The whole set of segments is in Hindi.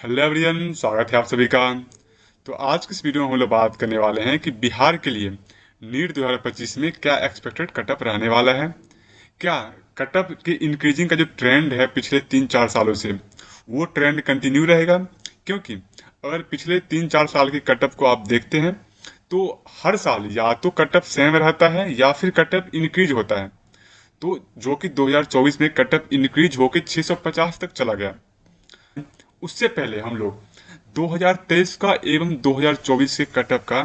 हेलो एवरीवन, स्वागत है आप सभी का। तो आज की इस वीडियो में हम लोग बात करने वाले हैं कि बिहार के लिए नीट 2025 में क्या एक्सपेक्टेड कटअप रहने वाला है। क्या कटअप के इंक्रीजिंग का जो ट्रेंड है पिछले 3-4 सालों से वो ट्रेंड कंटिन्यू रहेगा? क्योंकि अगर पिछले 3-4 साल के कटअप को आप देखते हैं तो हर साल या तो कटअप सेम रहता है या फिर कटअप इंक्रीज होता है। तो जो कि 2024 में कटअप इंक्रीज होकर 650 तक चला गया। उससे पहले हम लोग 2023 का एवं 2024 के कटअप का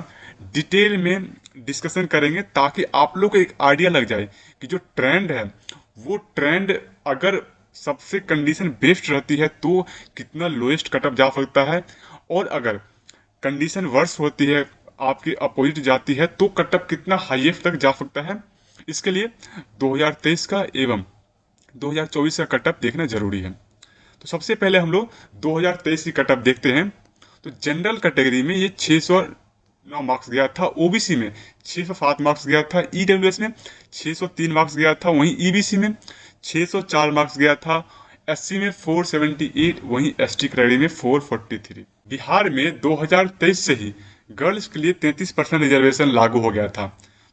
डिटेल में डिस्कशन करेंगे ताकि आप लोग को एक आइडिया लग जाए कि जो ट्रेंड है वो ट्रेंड अगर सबसे कंडीशन बेस्ट रहती है तो कितना लोएस्ट कटअप जा सकता है, और अगर कंडीशन वर्स होती है, आपकी अपोजिट जाती है, तो कटअप कितना हाईएस्ट तक जा सकता है। इसके लिए 2023 का एवं 2024 का कटअप देखना जरूरी है। तो सबसे पहले हम लोग 2023 की कटअप देखते हैं। तो जनरल कैटेगरी में ये 609 मार्क्स गया था, ओबीसी में 607 मार्क्स गया था, ईडब्ल्यूएस में 603 मार्क्स गया था, वहीं ईबीसी में 604 मार्क्स गया था, एससी में 478, वहीं एसटी कैटेगरी में 443। बिहार में 2023 से ही गर्ल्स के लिए 33% रिजर्वेशन लागू हो गया था।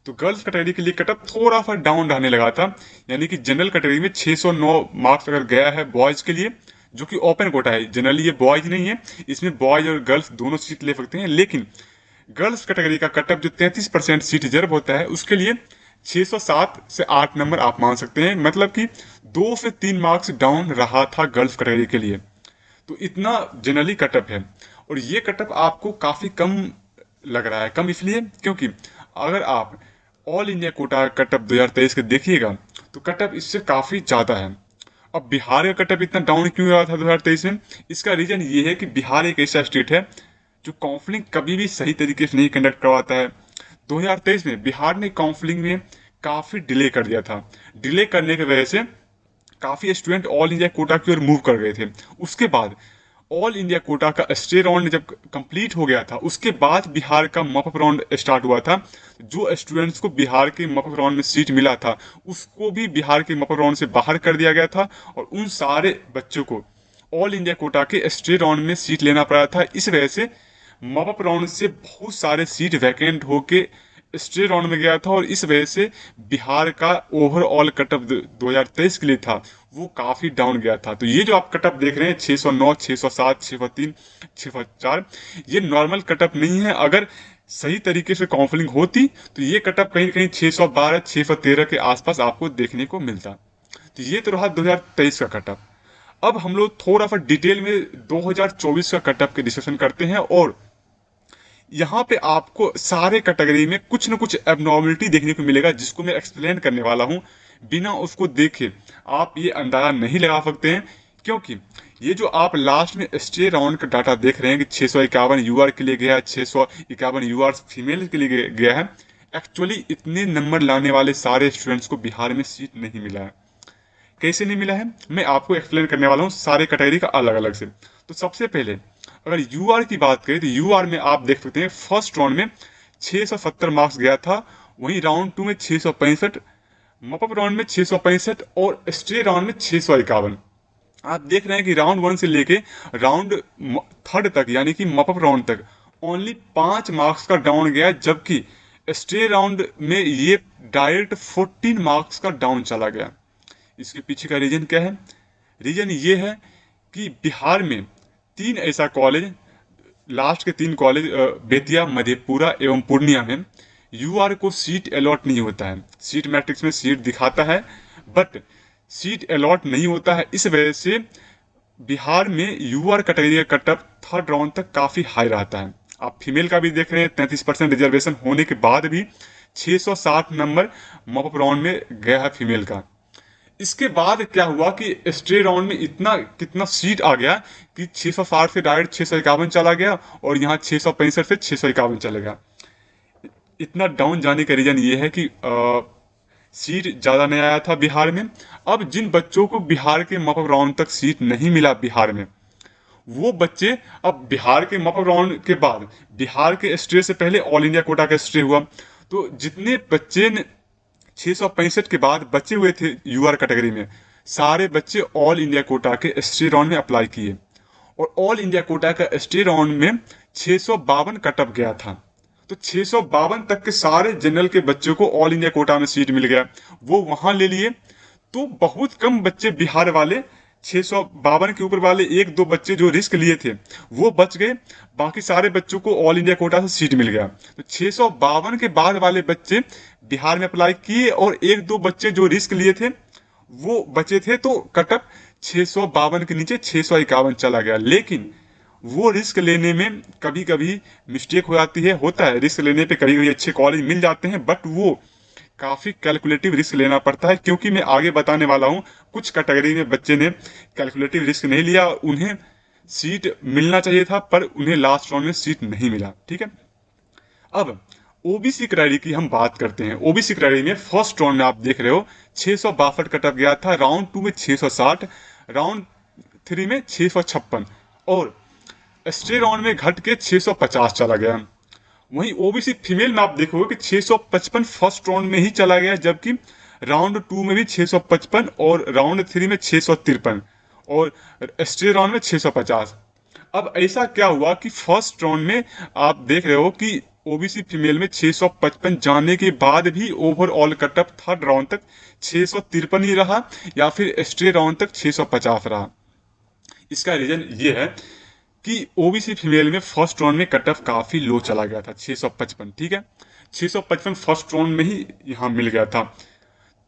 तो गर्ल्स कैटेगरी के लिए कटअप थोड़ा सा डाउन रहने लगा था, यानी कि जनरल कैटेगरी में 609 मार्क्स अगर गया है बॉयज के लिए, जो कि ओपन कोटा है, जनरली ये बॉयज नहीं है, इसमें बॉयज और गर्ल्स दोनों सीट ले सकते हैं, लेकिन गर्ल्स कैटेगरी का कटअप जो 33% सीट रिजर्व होता है उसके लिए 607 से 8 नंबर आप मान सकते हैं, मतलब कि 2 से 3 मार्क्स डाउन रहा था गर्ल्स कैटेगरी के लिए। तो इतना जनरली कटअप है, और ये कटअप आपको काफ़ी कम लग रहा है। कम इसलिए क्योंकि अगर आप ऑल इंडिया कोटा कटअप 2023 के देखिएगा तो कटअप इससे काफ़ी ज़्यादा है। अब बिहार का कटअप इतना डाउन क्यों रहा था 2023 में? इसका रीजन ये है कि बिहार एक ऐसा स्टेट है जो काउंसलिंग कभी भी सही तरीके से नहीं कंडक्ट करवाता है। 2023 में बिहार ने काउंसलिंग में काफ़ी डिले कर दिया था। डिले करने की वजह से काफ़ी स्टूडेंट ऑल इंडिया कोटा की ओर मूव कर गए थे। उसके बाद ऑल इंडिया कोटा का स्टे राउंड जब कंप्लीट हो गया था उसके बाद बिहार का मॉपअप राउंड स्टार्ट हुआ था। जो स्टूडेंट्स को बिहार के मॉपअप राउंड में सीट मिला था उसको भी बिहार के मॉपअप राउंड से बाहर कर दिया गया था, और उन सारे बच्चों को ऑल इंडिया कोटा के स्टे राउंड में सीट लेना पड़ा था। इस वजह से मॉपअप राउंड से बहुत सारे सीट वैकेंट होके स्टे राउंड में गया था, और इस वजह से बिहार का ओवरऑल कटअप 2023 के लिए था वो काफी डाउन गया था। तो ये जो आप कटअप देख रहे हैं 609, 607, 603, 604, ये नॉर्मल कटअप नहीं है। अगर सही तरीके से काउंसलिंग होती तो ये कटअप कहीं कहीं 612, 613 के आसपास आपको देखने को मिलता। तो ये तो रहा 2023 का कटअप। अब हम लोग थोड़ा सा डिटेल में 2024 का कटअप के डिस्कशन करते हैं, और यहाँ पे आपको सारे कैटेगरी में कुछ न कुछ एबनॉर्मलिटी देखने को मिलेगा जिसको मैं एक्सप्लेन करने वाला हूँ। बिना उसको देखे आप ये अंदाजा नहीं लगा सकते हैं, क्योंकि ये जो आप लास्ट में स्टे राउंड का डाटा देख रहे हैं कि 651 यूआर के लिए गया है, 651 यूआर फीमेल के लिए गया है, एक्चुअली इतने नंबर लाने वाले सारे स्टूडेंट्स को बिहार में सीट नहीं मिला है। कैसे नहीं मिला है मैं आपको एक्सप्लेन करने वाला हूँ सारे कैटेगरी का अलग अलग से। तो सबसे पहले अगर यूआर की बात करें तो यूआर में आप देख सकते हैं फर्स्ट राउंड में 670 मार्क्स गया था, वहीं राउंड 2 में 665, मॉपअप राउंड में 665, और स्टे राउंड में 651। आप देख रहे हैं कि राउंड 1 से लेके राउंड थर्ड तक यानी कि मॉपअप राउंड तक ओनली 5 मार्क्स का डाउन गया, जबकि स्टे राउंड में ये डायरेक्ट 14 मार्क्स का डाउन चला गया। इसके पीछे का रीजन क्या है? रीजन ये है कि बिहार में तीन ऐसा कॉलेज, लास्ट के तीन कॉलेज बेतिया, मधेपुरा एवं पूर्णिया में यूआर को सीट अलॉट नहीं होता है। सीट मैट्रिक्स में सीट दिखाता है बट सीट अलॉट नहीं होता है। इस वजह से बिहार में यूआर कैटेगरी का कटअप थर्ड राउंड तक काफी हाई रहता है। आप फीमेल का भी देख रहे हैं, 33% रिजर्वेशन होने के बाद भी 660 नंबर मॉपअप राउंड में गया है फीमेल का। इसके बाद क्या हुआ कि स्टे राउंड में इतना कितना सीट आ गया कि 660 से डायरेक्ट 651 चला गया, और यहाँ 665 से 651 चला गया। इतना डाउन जाने का रीजन ये है कि सीट ज़्यादा नहीं आया था बिहार में। अब जिन बच्चों को बिहार के मॉपअप राउंड तक सीट नहीं मिला बिहार में, वो बच्चे अब बिहार के मॉपअप राउंड के बाद बिहार के स्टे से पहले ऑल इंडिया कोटा का स्टे हुआ, तो जितने बच्चे ने 665 के बाद बचे हुए थे यूआर कैटेगरी में, सारे बच्चे ऑल इंडिया कोटा के स्टे राउंड में अप्लाई किए, और ऑल इंडिया कोटा का स्टे राउंड में 652 कटअप गया था। तो 652 तक के सारे जनरल के बच्चों को ऑल इंडिया कोटा में सीट मिल गया, वो वहां ले लिए। तो बहुत कम बच्चे बिहार वाले 652 के ऊपर वाले एक दो बच्चे जो रिस्क लिए थे वो बच गए, बाकी सारे बच्चों को ऑल इंडिया कोटा से सीट मिल गया। तो 652 के बाद वाले बच्चे बिहार में अप्लाई किए और एक दो बच्चे जो रिस्क लिए थे वो बचे थे, तो कटअप 652 के नीचे 651 चला गया। लेकिन वो रिस्क लेने में कभी कभी मिस्टेक हो जाती है, होता है रिस्क लेने पे कभी कभी अच्छे कॉलेज मिल जाते हैं, बट वो काफी कैलकुलेटिव रिस्क लेना पड़ता है, क्योंकि मैं आगे बताने वाला हूँ कुछ कैटेगरी में बच्चे ने कैलकुलेटिव रिस्क नहीं लिया, उन्हें सीट मिलना चाहिए था पर उन्हें लास्ट राउंड में सीट नहीं मिला। ठीक है, अब ओबीसी क्राइटेरिया की हम बात करते हैं। ओबीसी क्राइटेरिया में फर्स्ट राउंड में आप देख रहे हो 662 कटअप गया था, राउंड 2 में 660, राउंड 3 में 656 और स्टे राउंड में घट के 650 चला गया। वहीं ओबीसी फीमेल में आप देखोगे कि 655 फर्स्ट राउंड में ही चला गया, जबकि राउंड 2 में भी 655 और राउंड 3 में 653 और स्टे राउंड में 650। अब ऐसा क्या हुआ कि फर्स्ट राउंड में आप देख रहे हो कि ओबीसी फीमेल में 655 जाने के बाद भी ओवरऑल कटअप थर्ड राउंड तक 653 ही रहा या फिर स्टे राउंड तक 650 रहा। इसका रीजन ये है कि ओबीसी फीमेल में फर्स्ट राउंड में कटअफ काफी लो चला गया था 655। ठीक है, 655 फर्स्ट राउंड में ही यहाँ मिल गया था।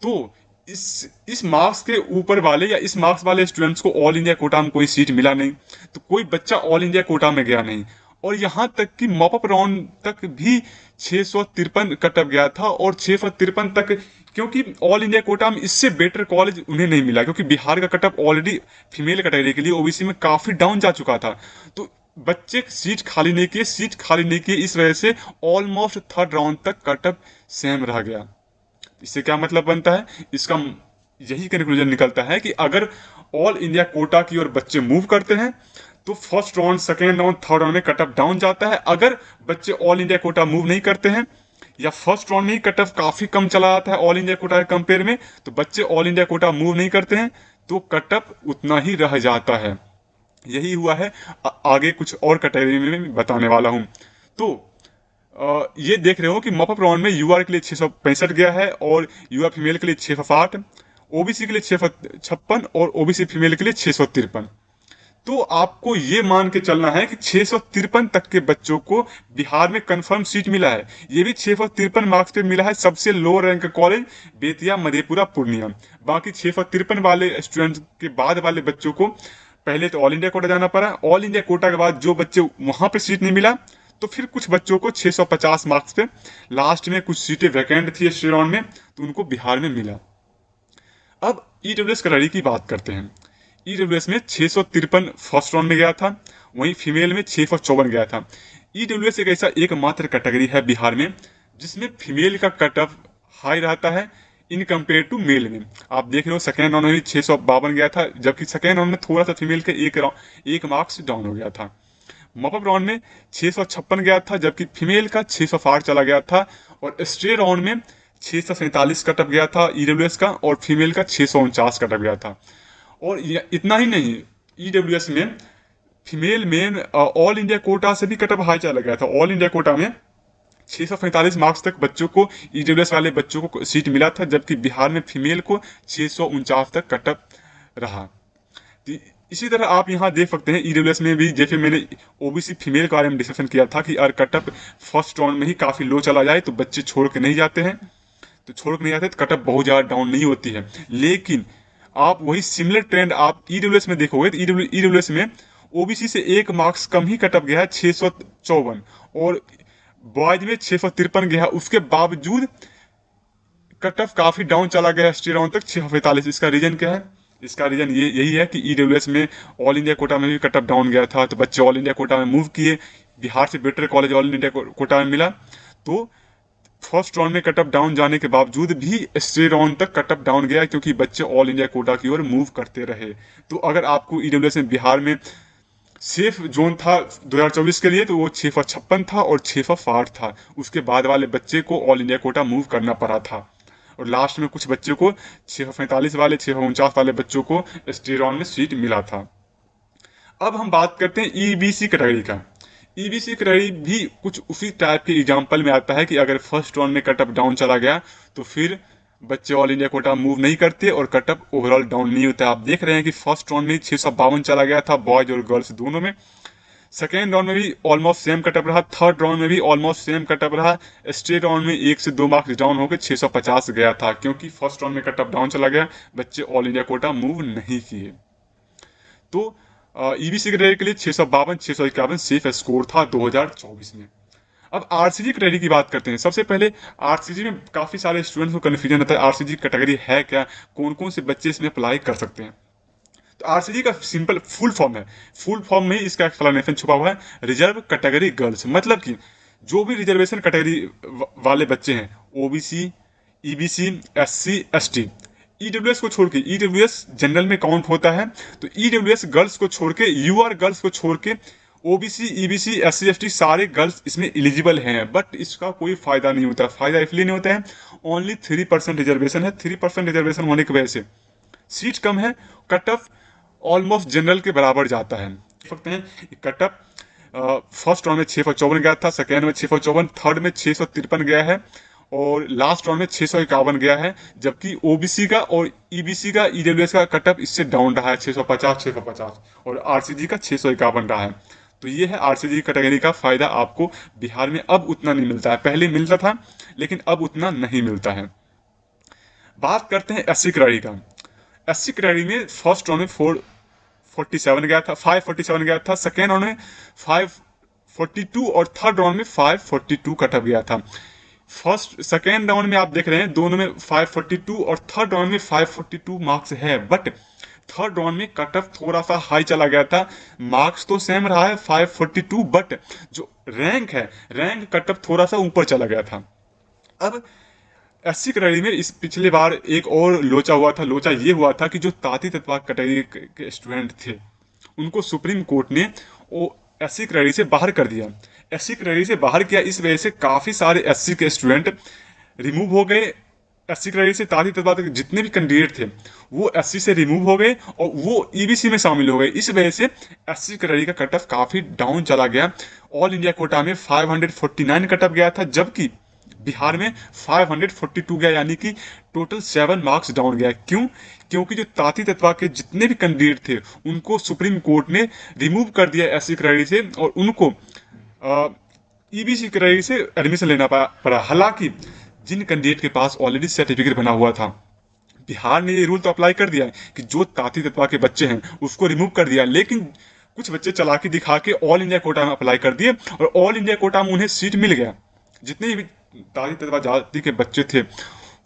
तो इस मार्क्स के ऊपर वाले या इस मार्क्स वाले स्टूडेंट्स को ऑल इंडिया कोटा में कोई सीट मिला नहीं, तो कोई बच्चा ऑल इंडिया कोटा में गया नहीं। और यहाँ तक कि मॉपअप राउंड तक भी 653 कटअप गया था और 653 तक, क्योंकि ऑल इंडिया कोटा में इससे बेटर कॉलेज उन्हें नहीं मिला, क्योंकि बिहार का कटअप ऑलरेडी फीमेल कैटेगरी के लिए ओबीसी में काफी डाउन जा चुका था। तो बच्चे सीट खाली नहीं किए, सीट खाली नहीं किए, इस वजह से ऑलमोस्ट थर्ड राउंड तक कटअप सेम रह गया। इससे क्या मतलब बनता है, इसका यही कंक्लूजन निकलता है कि अगर ऑल इंडिया कोटा की ओर बच्चे मूव करते हैं तो first round, second round, third round में कटअप डाउन जाता है। अगर बच्चे ऑल इंडिया कोटा मूव नहीं करते हैं या फर्स्ट राउंड में ही कटअप काफी कम चला जाता है ऑल इंडिया कोटा के कंपेयर में, तो बच्चे ऑल इंडिया कोटा मूव नहीं करते हैं तो कटअप उतना ही रह जाता है। यही हुआ है, आगे कुछ और कैटेगरी में बताने वाला हूं। तो ये देख रहे हो कि मॉपअप राउंड में यूआर के लिए 665 गया है और यूआर फीमेल के लिए 608, ओबीसी के लिए 656 और ओबीसी फीमेल के लिए 653। तो आपको ये मान के चलना है कि 653 तक के बच्चों को बिहार में कंफर्म सीट मिला है। ये भी 653 मार्क्स पे मिला है। सबसे लो रैंक का कॉलेज बेतिया, मधेपुरा, पूर्णिया। बाकी 653 वाले स्टूडेंट के बाद वाले बच्चों को पहले तो ऑल इंडिया कोटा जाना पड़ा, ऑल इंडिया कोटा के बाद जो बच्चे वहां पे सीट नहीं मिला तो फिर कुछ बच्चों को 650 मार्क्स पे लास्ट में कुछ सीटें वैकेंट थी इस राउंड में, तो उनको बिहार में मिला। अब ईडब्ल्यूएस कैटेगरी की बात करते हैं। ईडब्ल्यूएस में 653 फर्स्ट राउंड में गया था, वहीं फीमेल में 654 गया था। ईडब्ल्यूएस एक ऐसा एकमात्र कैटेगरी है बिहार में जिसमें फीमेल का कट ऑफ हाई रहता है इन कंपेयर टू मेल में। आप देख रहे हो सेकेंड राउंड में भी 652 गया था, जबकि सेकेंड राउंड में थोड़ा सा फीमेल के एक मार्क्स डाउन हो गया था। मॉपअप राउंड में 656 गया था, जबकि फीमेल का 660 चला गया था और स्टे राउंड में 647 कटअप गया था ईडब्ल्यूएस का और फीमेल का 649 कटअप गया था। और इतना ही नहीं, ईडब्ल्यूएस में फीमेल में ऑल इंडिया कोटा से भी कटअप हाई चला गया था। ऑल इंडिया कोटा में 645 मार्क्स तक बच्चों को ईडब्ल्यूएस वाले बच्चों को सीट मिला था, जबकि बिहार में फीमेल को 649 तक कटअप रहा। इसी तरह आप यहाँ देख सकते हैं ईडब्ल्यूएस में भी, जैसे मैंने ओबीसी फीमेल के बारे में डिस्कशन किया था कि अगर कटअप फर्स्ट राउंड में ही काफी लो चला जाए तो बच्चे छोड़ के नहीं जाते हैं, तो छोड़ के नहीं जाते तो कटअप बहुत ज्यादा डाउन नहीं होती है। लेकिन आप वही सिमिलर ट्रेंड आप ईडब्ल्यूएस में देखोगे तो ईडब्ल्यूएस में ओबीसी से एक मार्क्स कम ही कटअप गया है 654 और बॉयज में 653 गया, उसके बावजूद कटअप काफी डाउन चला गया स्टे राउंड तक 645। इसका रीजन क्या है? इसका रीजन यही है कि ईडब्ल्यूएस में ऑल इंडिया कोटा में भी कटअप डाउन गया था, तो बच्चे ऑल इंडिया कोटा में मूव किए, बिहार से better college all India quota में मिला, तो फर्स्ट राउंड में कटअप डाउन जाने के बावजूद भी स्टे राउंड तक कटअप डाउन गया, क्योंकि बच्चे ऑल इंडिया कोटा की ओर मूव करते रहे। तो अगर आपको ईडब्ल्यूएस में बिहार में सेफ जोन था 2024 के लिए तो वो 656 था और 660 था। उसके बाद वाले बच्चे को ऑल इंडिया कोटा मूव करना पड़ा था और लास्ट में कुछ बच्चों को 645 वाले 649 वाले बच्चों को स्टे राउंड में सीट मिला था। अब हम बात करते हैं ईबीसी कैटेगरी का। ईबीसी कैटेगरी भी कुछ उसी टाइप के एग्जाम्पल में आता है कि अगर फर्स्ट राउंड में कटअप डाउन चला गया तो फिर बच्चे ऑल इंडिया कोटा मूव नहीं करते और कटअप ओवरऑल डाउन नहीं होता। आप देख रहे हैं कि फर्स्ट राउंड में 652 चला गया था बॉयज और गर्ल्स दोनों में। सेकेंड राउंड में भी ऑलमोस्ट सेम कटअप रहा, थर्ड राउंड में भी ऑलमोस्ट सेम कटअप रहा। स्टेट राउंड में 1 से 2 मार्क्स डाउन होकर 650 गया था, क्योंकि फर्स्ट राउंड में कटअप डाउन चला गया, बच्चे ऑल इंडिया कोटा मूव नहीं किए। तो ईबीसी कैटेगरी के लिए 652 651 सेफ स्कोर था 2024 में। अब आरसीजी कैटेगरी की बात करते हैं। सबसे पहले आरसीजी में काफी सारे स्टूडेंट्स को कन्फ्यूजन रहता है, आरसीजी कैटेगरी है क्या, कौन कौन से बच्चे इसमें अप्लाई कर सकते हैं। तो आरसीजी का सिंपल फुल फॉर्म है, फुल फॉर्म में ही इसका एक्सप्लेनेशन छुपा हुआ है, रिजर्व कैटेगरी गर्ल्स। मतलब कि जो भी रिजर्वेशन कैटेगरी वाले बच्चे हैं, OBC, EBC, SC, ST, EWS को छोड़ के, ईडब्ल्यूएस जनरल में काउंट होता है, तो ईडब्ल्यूएस गर्ल्स को छोड़ के, यूआर गर्ल्स को छोड़ के ओबीसी, ईबीसी, एससी, एसटी सारे गर्ल्स इसमें एलिजिबल हैं। बट इसका कोई फायदा नहीं होता। फायदा इसलिए नहीं होता है, ओनली 3% रिजर्वेशन है। 3% रिजर्वेशन होने की वजह से सीट कम है, कट ऑफ ऑलमोस्ट जनरल के बराबर जाता है। देख सकते हैं कट ऑफ फर्स्ट राउंड में 654 गया था, सेकेंड में 654, थर्ड में 653 गया है और लास्ट राउंड में 651 गया है। जबकि ओबीसी का और ईबीसी का, ईडब्ल्यूएस का कट ऑफ इससे डाउन रहा है, 650 650, और आरसीजी का 651 रहा है। तो ये है आरसीजी कैटेगरी का फायदा। आपको बिहार में अब उतना नहीं मिलता है, पहले मिलता था लेकिन अब उतना नहीं मिलता है। बात करते हैं एससी कैटेगरी का। एससी कैटेगरी में फर्स्ट राउंड में 447 गया था, 547 गया था, सेकेंड राउंड में 542 और थर्ड राउंड में 542 कट ऑफ गया था। फर्स्ट सेकेंड राउंड में आप देख रहे हैं दोनों में 542 और थर्ड राउंड में 542 मार्क्स है, बट थर्ड राउंड में कट ऑफ थोड़ा सा हाई चला गया था। मार्क्स तो सेम रहा है 542, बट जो रैंक है, रैंक कट ऑफ थोड़ा सा ऊपर चला गया था। अब एससी कैटेगरी में इस पिछले बार एक और लोचा हुआ था। लोचा ये हुआ था कि जो ताती तत्वा कैटेगरी के स्टूडेंट थे उनको सुप्रीम कोर्ट ने वो एससी कैटेगरी से बाहर कर दिया। एससी कैटेगरी से बाहर किया, इस वजह से काफी सारे एससी के स्टूडेंट रिमूव हो गए। एससी कैटेगरी से ताती तत्वा तक जितने भी कैंडिडेट थे वो एससी से रिमूव हो गए और वो ईबीसी में शामिल हो गए। इस वजह से एससी कैटेगरी का कट ऑफ काफी डाउन चला गया। ऑल इंडिया कोटा में 549 कट ऑफ गया था, जबकि बिहार में 542 गया, यानी कि टोटल 7 मार्क्स डाउन गया। क्यों? क्योंकि जो ताती तत्वा के जितने भी कैंडिडेट थे उनको सुप्रीम कोर्ट ने रिमूव कर दिया एससी कैटेगरी से और उनको ईबीसी कैटेगरी से एडमिशन लेना पड़ा। हालांकि जिन कैंडिडेट के पास ऑलरेडी सर्टिफिकेट बना हुआ था, बिहार ने ये रूल तो अप्लाई कर दिया है कि जो ताती तत्वा के बच्चे हैं उसको रिमूव कर दिया, लेकिन कुछ बच्चे चालाकी दिखा के ऑल इंडिया कोटा में अप्लाई कर दिए और ऑल इंडिया कोटा में उन्हें सीट मिल गया। जितने भी ताती तत्वा जाति के बच्चे थे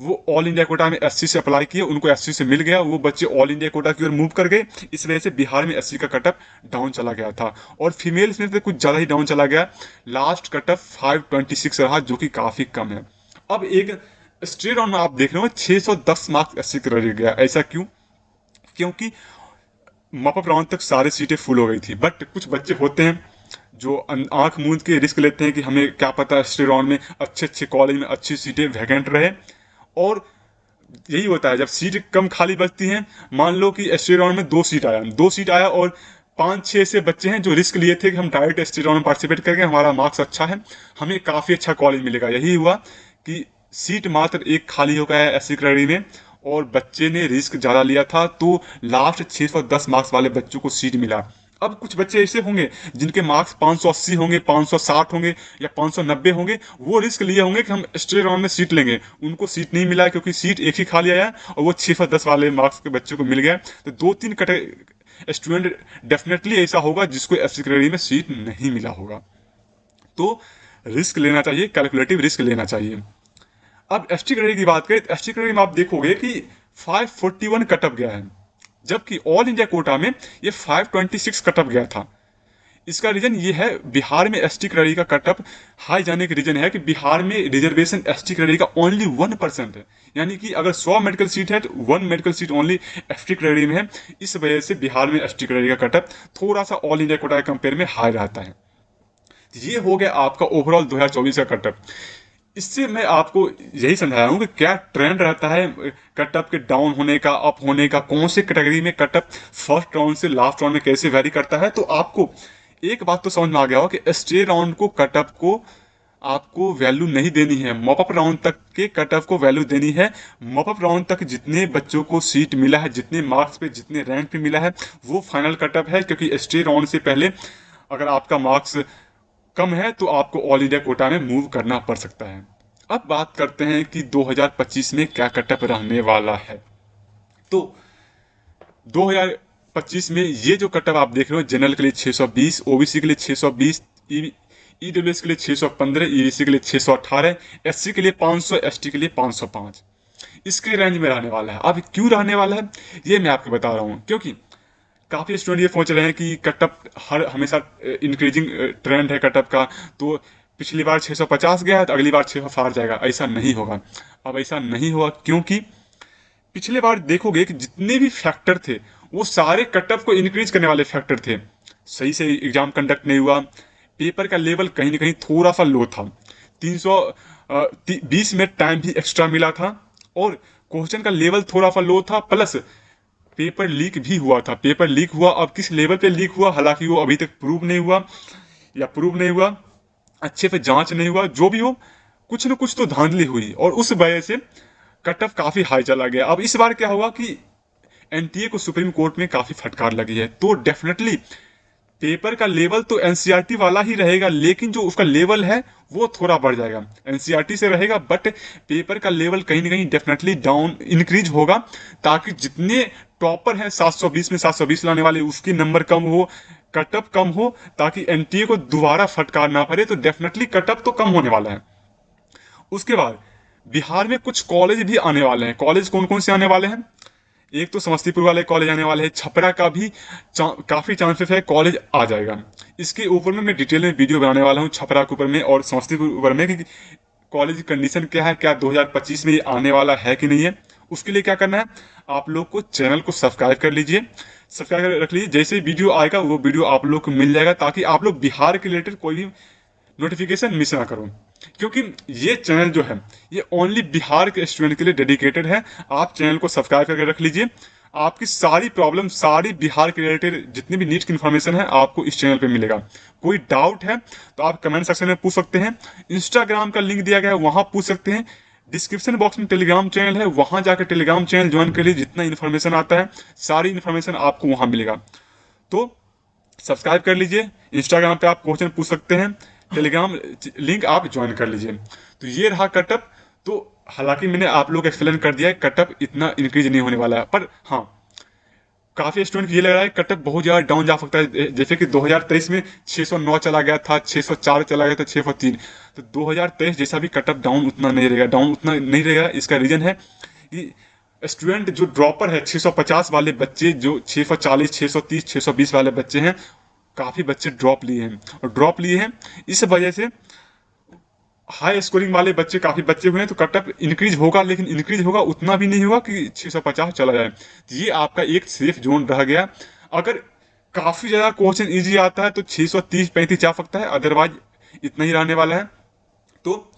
वो ऑल इंडिया कोटा में एससी से अप्लाई किए, उनको एससी से मिल गया, वो बच्चे ऑल इंडिया कोटा की ओर मूव कर गए। इस वजह से बिहार में एससी का कटअप डाउन चला गया था और फीमेल्स में तो कुछ ज़्यादा ही डाउन चला गया। लास्ट कटअप 526 रहा, जो कि काफ़ी कम है। अब एक स्ट्रेट राउंड में आप देख रहे हो 610 मार्क्स एससी का रह गया। ऐसा क्यों? क्योंकि मॉपअप राउंड तक सारी सीटें फुल हो गई थी, बट कुछ बच्चे होते हैं जो आंख मूंद के रिस्क लेते हैं कि हमें क्या पता स्ट्रेट राउंड में अच्छे अच्छे कॉलेज में अच्छी सीटें वैकेंट रहे। और यही होता है जब सीट कम खाली बचती हैं। मान लो कि स्ट्रेट राउंड में 2 सीट आया और 5-6 से बच्चे हैं जो रिस्क लिए थे कि हम डायरेक्ट स्ट्रेट राउंड में पार्टिसिपेट करके हमारा मार्क्स अच्छा है, हमें काफ़ी अच्छा कॉलेज मिलेगा। यही हुआ कि सीट मात्र एक खाली हो गया है एससी कैटेगरी में और बच्चे ने रिस्क ज़्यादा लिया था, तो लास्ट 610 मार्क्स वाले बच्चों को सीट मिला। अब कुछ बच्चे ऐसे होंगे जिनके मार्क्स 580 होंगे, 560 होंगे या 590 होंगे, वो रिस्क लिए होंगे कि हम स्ट्रेट राउंड में सीट लेंगे, उनको सीट नहीं मिला क्योंकि सीट एक ही खाली आया और वो 610 वाले मार्क्स के बच्चों को मिल गया। तो 2-3 स्टूडेंट डेफिनेटली ऐसा होगा जिसको एससी कैटेगरी में सीट नहीं मिला होगा। तो रिस्क लेना चाहिए, कैलकुलेटिव रिस्क लेना चाहिए। अब एसटी कैटेगरी की बात करें तो एसटी कैटेगरी में आप देखोगे कि 541 कटअप गया है, जबकि ऑल इंडिया कोटा में ये 526 कटअप गया था। इसका रीजन ये है, बिहार में एसटी कैटेगरी का कटअप हाई जाने का रीजन है कि बिहार में रिजर्वेशन एसटी कैटेगरी का ओनली 1% है, यानी कि अगर 100 मेडिकल सीट है तो 1 medical seat only ST category में है। इस वजह से बिहार में एसटी कैटेगरी का कटअप थोड़ा सा ऑल इंडिया कोटा के कंपेयर में हाई रहता है। ये हो गया आपका ओवरऑल 2024 का कटअप। इससे मैं आपको यही समझाया हूँ कि क्या ट्रेंड रहता है कटअप के डाउन होने का, अप होने का, कौन से कैटेगरी में कटअप फर्स्ट राउंड से लास्ट राउंड में कैसे वैरी करता है। तो आपको एक बात तो समझ में आ गया हो कि स्टे राउंड को कटअप को आपको वैल्यू नहीं देनी है, मॉपअप राउंड तक के कटअप को वैल्यू देनी है। मॉपअप राउंड तक जितने बच्चों को सीट मिला है, जितने मार्क्स पे, जितने रैंक पे मिला है, वो फाइनल कटअप है। क्योंकि स्टे राउंड से पहले अगर आपका मार्क्स कम है तो आपको ऑल इंडिया कोटा में मूव करना पड़ सकता है। अब बात करते हैं कि 2025 में क्या कटअप रहने वाला है। तो 2025 में ये जो कटअप आप देख रहे हो, जनरल के लिए 620, ओबीसी के लिए 620, ईडब्ल्यूएस के लिए 615, ईबीसी के लिए 618, एससी के लिए 500, एसटी के लिए 505, इसके रेंज में रहने वाला है। अब क्यों रहने वाला है ये मैं आपको बता रहा हूँ। क्योंकि काफी स्टूडेंट ये सोच रहे हैं कि कटअप हर हमेशा इंक्रीजिंग ट्रेंड है कटअप का, तो पिछली बार 650 गया है तो अगली बार 660 जाएगा। ऐसा नहीं होगा। अब ऐसा नहीं होगा क्योंकि पिछले बार देखोगे कि जितने भी फैक्टर थे वो सारे कटअप को इंक्रीज करने वाले फैक्टर थे। सही से एग्जाम कंडक्ट नहीं हुआ, पेपर का लेवल कहीं ना कहीं थोड़ा सा लो था, 320 मिनट टाइम भी एक्स्ट्रा मिला था, और क्वेश्चन का लेवल थोड़ा सा लो था, प्लस पेपर लीक भी हुआ था। पेपर लीक हुआ, अब किस लेवल पे लीक हुआ हालांकि वो अभी तक प्रूव नहीं हुआ, या प्रूव नहीं हुआ, अच्छे से जांच नहीं हुआ, जो भी हो कुछ न कुछ तो धांधली हुई और उस वजह से कट ऑफ काफी हाई चला गया। अब इस बार क्या हुआ कि एनटीए को सुप्रीम कोर्ट में काफी फटकार लगी है, तो डेफिनेटली पेपर का लेवल तो एनसीईआरटी वाला ही रहेगा, लेकिन जो उसका लेवल है वो थोड़ा बढ़ जाएगा। एनसीईआरटी से रहेगा बट पेपर का लेवल कहीं ना कहीं डेफिनेटली डाउन इंक्रीज होगा, ताकि जितने टॉपर हैं 720 में 720 लाने वाले उसकी नंबर कम हो, कटअप कम हो, ताकि एनटीए को दोबारा फटकार ना पड़े। तो डेफिनेटली कटअप तो कम होने वाला है। उसके बाद बिहार में कुछ कॉलेज भी आने वाले हैं। कॉलेज कौन कौन से आने वाले हैं? एक तो समस्तीपुर वाले कॉलेज आने वाले हैं, छपरा का भी काफी चांसेस है कॉलेज आ जाएगा। इसके ऊपर में मैं डिटेल में वीडियो बनाने वाला हूँ, छपरा के ऊपर में और समस्तीपुर ऊपर में, कि कॉलेज की कंडीशन क्या है, क्या 2025 में ये आने वाला है कि नहीं है। उसके लिए क्या करना है, आप लोग को चैनल को सब्सक्राइब कर लीजिए, सब्सक्राइब कर रख लीजिए। जैसे वीडियो आएगा वो वीडियो आप लोग को मिल जाएगा, ताकि आप लोग बिहार के रिलेटेड कोई भी नोटिफिकेशन मिस ना करो। क्योंकि ये चैनल जो है ये ओनली बिहार के स्टूडेंट के लिए डेडिकेटेड है। आप चैनल को सब्सक्राइब करके रख लीजिए, आपकी सारी प्रॉब्लम, सारी बिहार के रिलेटेड जितनी भी नीट की इन्फॉर्मेशन है आपको इस चैनल पे मिलेगा। कोई डाउट है तो आप कमेंट सेक्शन में पूछ सकते हैं, इंस्टाग्राम का लिंक दिया गया है वहां पूछ सकते हैं, डिस्क्रिप्शन बॉक्स में टेलीग्राम चैनल है वहां जाकर टेलीग्राम चैनल ज्वाइन कर लीजिए। जितना इन्फॉर्मेशन आता है सारी इन्फॉर्मेशन आपको वहां मिलेगा। तो सब्सक्राइब कर लीजिए, इंस्टाग्राम पे आप क्वेश्चन पूछ सकते हैं, टेलीग्राम लिंक आप ज्वाइन कर लीजिए। तो ये रहा कटअप। तो हालांकि मैंने आप लोग एक्सप्लेन कर दिया है कटअप इतना इंक्रीज नहीं होने वाला है, पर हाँ काफी स्टूडेंट ये लग रहा है कटअप बहुत ज्यादा डाउन जा सकता है। जैसे कि 2023 में 609 चला गया था, 604 चला गया था, 603। तो 2023 जैसा भी कटअप डाउन उतना नहीं रहेगा, डाउन उतना नहीं रहेगा। इसका रीजन है कि स्टूडेंट जो ड्रॉपर है 650 वाले बच्चे, जो 640, 630, 620 वाले बच्चे हैं, काफी बच्चे ड्रॉप लिए हैं, और ड्रॉप लिए हैं इस वजह से हाई स्कोरिंग वाले बच्चे काफी बच्चे हुए हैं। तो कटअप इंक्रीज होगा, लेकिन इंक्रीज होगा उतना भी नहीं होगा कि 650 चला जाए। तो ये आपका एक सेफ जोन रह गया। अगर काफी ज्यादा क्वेश्चन इजी आता है तो 630-35 जा सकता है, अदरवाइज इतना ही रहने वाला है। तो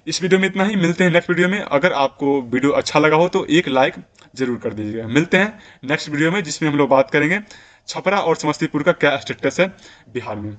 इस वीडियो में इतना ही, मिलते हैं नेक्स्ट वीडियो में। अगर आपको वीडियो अच्छा लगा हो तो एक लाइक जरूर कर दीजिएगा। मिलते हैं नेक्स्ट वीडियो में जिसमें हम लोग बात करेंगे छपरा और समस्तीपुर का क्या स्टेटस है बिहार में।